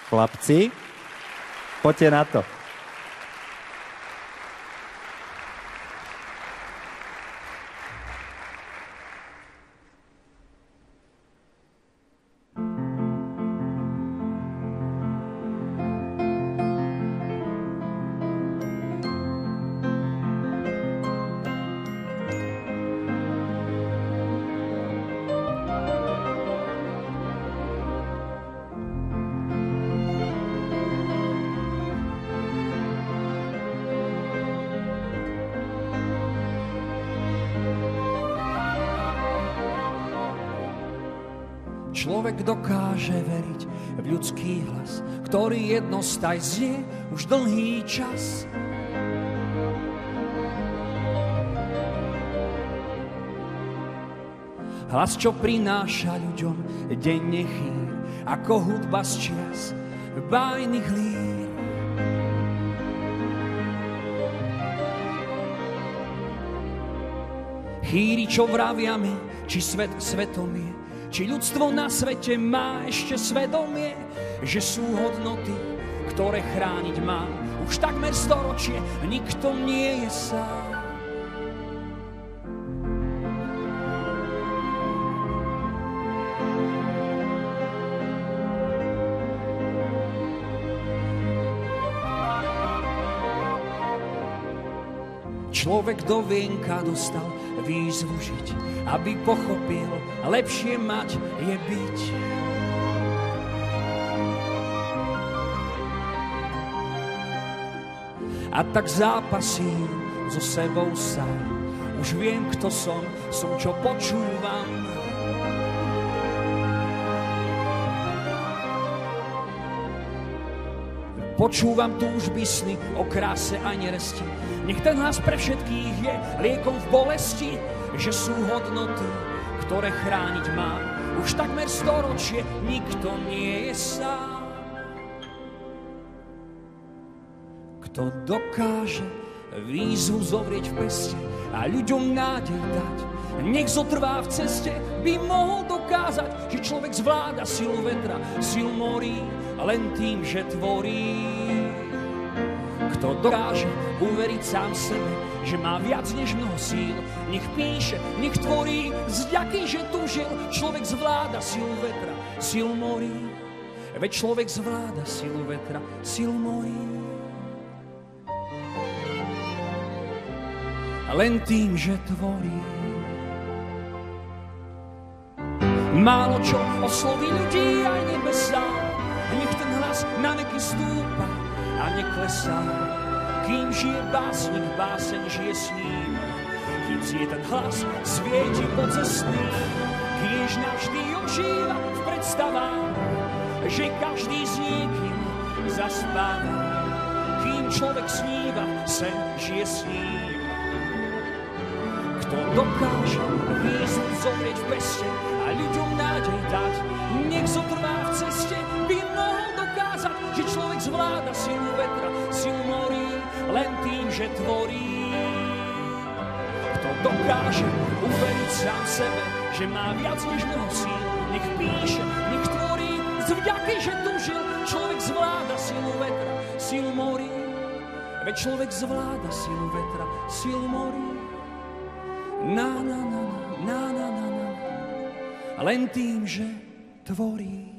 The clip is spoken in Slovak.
Chlapci, poďte na to. Človek dokáže veriť v ľudský hlas, ktorý jednostaj znie už dlhý čas. Hlas, čo prináša ľuďom denne chýr, ako hudba z čias bájnych lír. Chýri, čo vravia mi, či svet svetom je, či ľudstvo na svete má ešte svedomie, že sú hodnoty, ktoré chrániť má. Už takmer storočie nikto nie je sám. Človek do vienka dostal výzvu žiť, aby pochopil, lepšie mať je byť. A tak zápasím so sebou sám. Už viem, kto som čo počúvam. Počúvam túžby sny o kráse a neresti. Nech ten hlas pre všetkých je liekom v bolesti, že sú hodnoty, ktoré chrániť má. Už takmer storočie nikto nie je sám. Kto dokáže výzvu zovrieť v peste a ľuďom nádej dať, nech zotrvá v ceste, by mohol dokázať, že človek zvláda silu vetra, silu morí, len tým, že tvorí. Kto dokáže uveriť sám sebe, že má viac než mnoho síl, nech píše, nech tvorí, z vďaky, že túžil. Človek zvláda silu vetra, silu morí, veď človek zvláda silu vetra, silu morí. Len tým, že tvorí. Málo čo osloví ľudí aj nebesá, nech ten hlas na veky stúpa a neklesá. Kým žije básnik, báseň žije s ním. Kým znie ten hlas, svieti pocestný. Kiež navždy ožíva v predstavách, že každý s niekým zaspáva. Kým človek sníva, sen žije s ním. Kto dokáže výzvu zovrieť v peste a ľuďom nádej dať, nech zotrvá v ceste, by mohol dokázať, že človek zvláda silu vetra, silu morí, len tým, že tvorí. Kto dokáže uveriť sám sebe, že má viac než mnoho síl, nech píše, nech tvorí, z vďaky, že túžil. Človek zvláda silu vetra, silu morí, veď človek zvláda silu vetra, silu morí. Na, na, na, na, na, na, na, na, len tým, že tvorí.